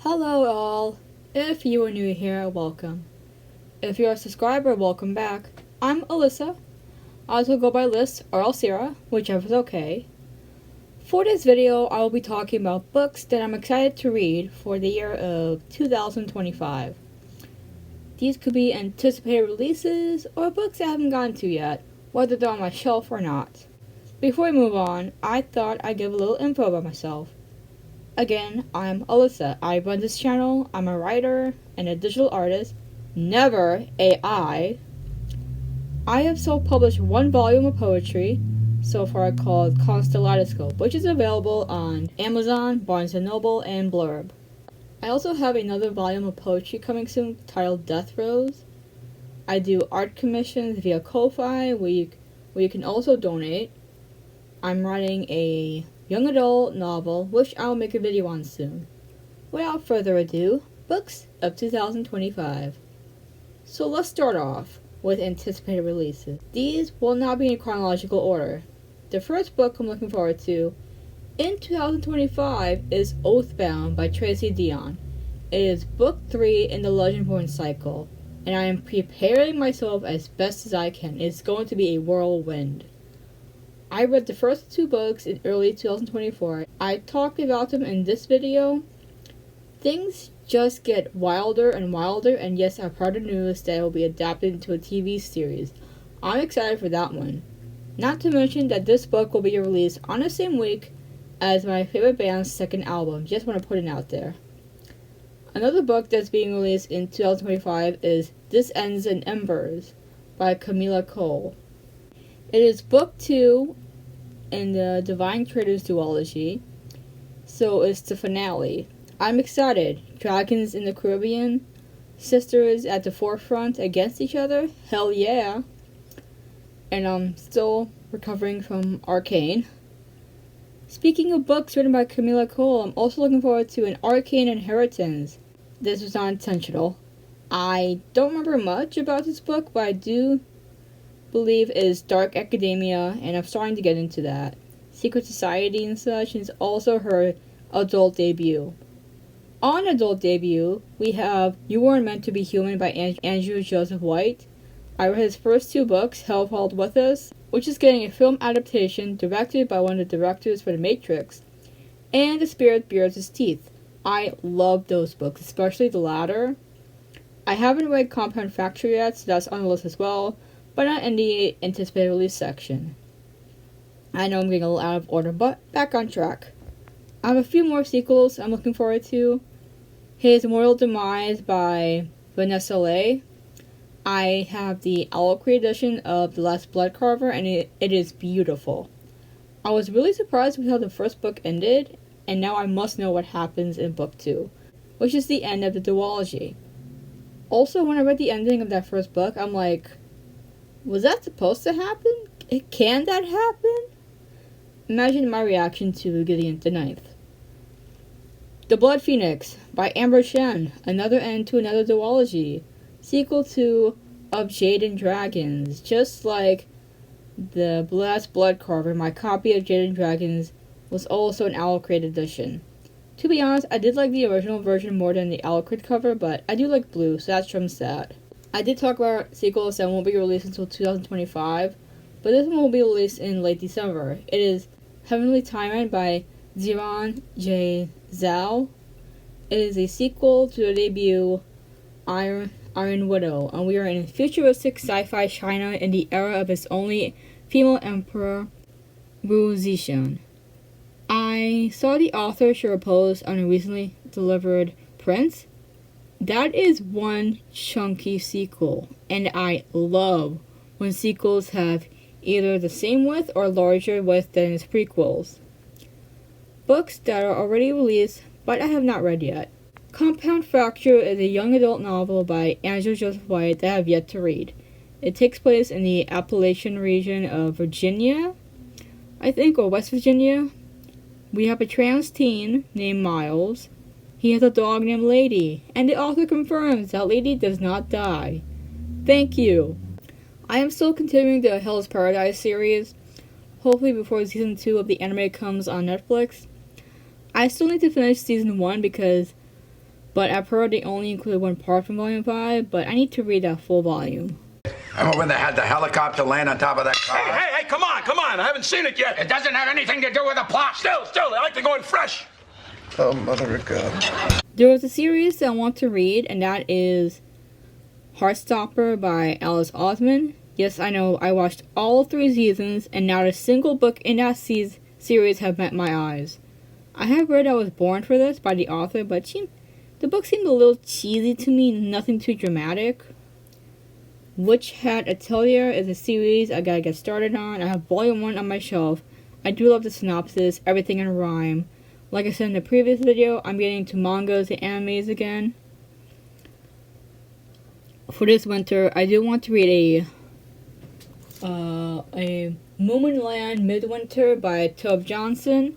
Hello all! If you are new here, welcome. If you're a subscriber, welcome back. I'm Alyssa. I also go by Lyss or Alsira, whichever is okay. For this video, I will be talking about books that I'm excited to read for the year of 2025. These could be anticipated releases or books I haven't gotten to yet, whether they're on my shelf or not. Before we move on, I thought I'd give a little info about myself. Again, I'm Alyssa. I run this channel. I'm a writer and a digital artist. Never AI. I have self-published one volume of poetry so far called Constellatoscope, which is available on Amazon, Barnes & Noble, and Blurb. I also have another volume of poetry coming soon titled Death Rose. I do art commissions via Ko-Fi, where you can also donate. I'm writing a young adult novel, which I'll make a video on soon. Without further ado, books of 2025. So let's start off with anticipated releases. These will not be in chronological order. The first book I'm looking forward to in 2025 is Oathbound by Tracy Deonn. It is book 3 in the Legendborn cycle, and I am preparing myself as best as I can. It's going to be a whirlwind. I read the first 2 books in early 2024. I talked about them in this video. Things just get wilder and wilder, and yes, I've heard the news that it will be adapted into a TV series. I'm excited for that one. Not to mention that this book will be released on the same week as my favorite band's second album. Just want to put it out there. Another book that's being released in 2025 is This Ends in Embers by Camilla Cole. It is book 2 in the Divine Traders duology, so it's the finale. I'm excited. Dragons in the Caribbean, sisters at the forefront against each other, hell yeah. And I'm still recovering from Arcane. Speaking of books written by Camilla Cole, I'm also looking forward to an Arcane Inheritance. This was not intentional. I don't remember much about this book, but I do believe is dark academia, and I'm starting to get into that. Secret Society and such is also her adult debut. On adult debut, we have You Weren't Meant to Be Human by Andrew Joseph White. I read his first 2 books, Hell Followed With Us, which is getting a film adaptation directed by one of the directors for The Matrix, and The Spirit Bears His Teeth. I love those books, especially the latter. I haven't read Compound Fracture yet, so that's on the list as well, but not in the anticipated release section. I know I'm getting a little out of order, but back on track. I have a few more sequels I'm looking forward to. His Immortal Demise by Vanessa Lay. I have the Allocrity edition of The Last Blood Carver, and it is beautiful. I was really surprised with how the first book ended, and now I must know what happens in book 2, which is the end of the duology. Also, when I read the ending of that first book, I'm like, was that supposed to happen? Can that happen? Imagine my reaction to Gideon the Ninth. The Blood Phoenix by Amber Chen, another end to another duology. Sequel to Of Jade and Dragons. Just like the Last Blood Carver, my copy of Jade and Dragons was also an Allocrity edition. To be honest, I did like the original version more than the Allocrity cover, but I do like blue, so that trumps that. I did talk about sequels that won't be released until 2025, but this one will be released in late December. It is Heavenly Tyrant by Ziran J. Zhao. It is a sequel to the debut Iron Widow, and we are in futuristic sci-fi China in the era of its only female emperor, Wu Zixan. I saw the author share a post on a recently delivered print. That is one chunky sequel, and I love when sequels have either the same width or larger width than its prequels. Books that are already released, but I have not read yet. Compound Fracture is a young adult novel by Andrew Joseph White that I have yet to read. It takes place in the Appalachian region of Virginia, I think, or West Virginia. We have a trans teen named Miles. He has a dog named Lady, and the author confirms that Lady does not die. Thank you. I am still continuing the Hell's Paradise series, hopefully before season 2 of the anime comes on Netflix. I still need to finish season 1 because but I've heard they only include one part from Volume 5, but I need to read that full volume. Remember when they had the helicopter land on top of that car? Hey, come on, I haven't seen it yet. It doesn't have anything to do with the plot. Still, I like to go in fresh. Oh, mother of God. There was a series that I want to read, and that is Heartstopper by Alice Osman. Yes, I know, I watched all 3 seasons, and not a single book in that series have met my eyes. I have read I Was Born for This by the author, but the book seemed a little cheesy to me, nothing too dramatic. Witch Hat Atelier is a series I gotta get started on. I have volume 1 on my shelf. I do love the synopsis, everything in rhyme. Like I said in the previous video, I'm getting into mangas and animes again. For this winter, I do want to read a Moominland Midwinter by Tove Jansson.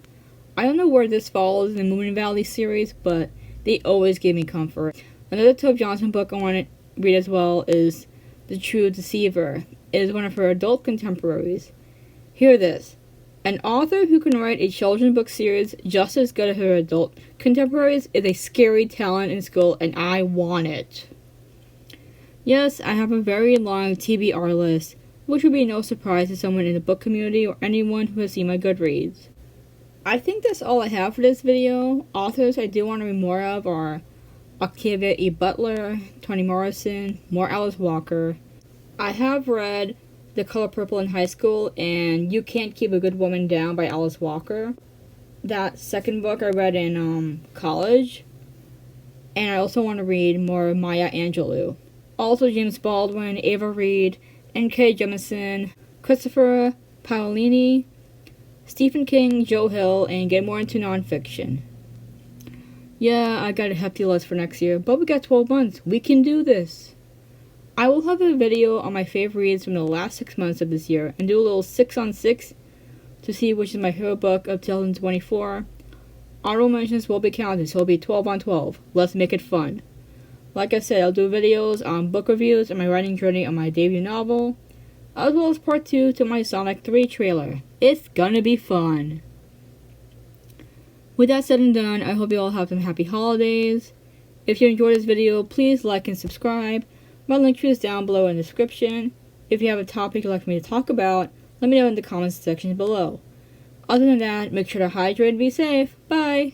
I don't know where this falls in the Moomin Valley series, but they always give me comfort. Another Tove Jansson book I want to read as well is The True Deceiver. It is one of her adult contemporaries. Hear this. An author who can write a children's book series just as good as her adult contemporaries is a scary talent and skill, and I want it. Yes, I have a very long TBR list, which would be no surprise to someone in the book community or anyone who has seen my Goodreads. I think that's all I have for this video. Authors I do want to read more of are Octavia E. Butler, Toni Morrison, more Alice Walker. I have read The Color Purple in high school and You Can't Keep a Good Woman Down by Alice Walker. That second book I read in college. And I also want to read more Maya Angelou. Also James Baldwin, Ava Reed, N.K. Jemisin, Christopher Paolini, Stephen King, Joe Hill, and get more into nonfiction. Yeah, I got a hefty list for next year, but we got 12 months. We can do this. I will have a video on my favorite reads from the last 6 months of this year and do a little 6 on 6 to see which is my hero book of 2024. Honorable mentions will be counted, so it'll be 12 on 12. Let's make it fun. Like I said, I'll do videos on book reviews and my writing journey on my debut novel, as well as part 2 to my Sonic 3 trailer. It's gonna be fun. With that said and done, I hope you all have some happy holidays. If you enjoyed this video, please like and subscribe. My link tree is down below in the description. If you have a topic you'd like me to talk about, let me know in the comments section below. Other than that, make sure to hydrate and be safe. Bye!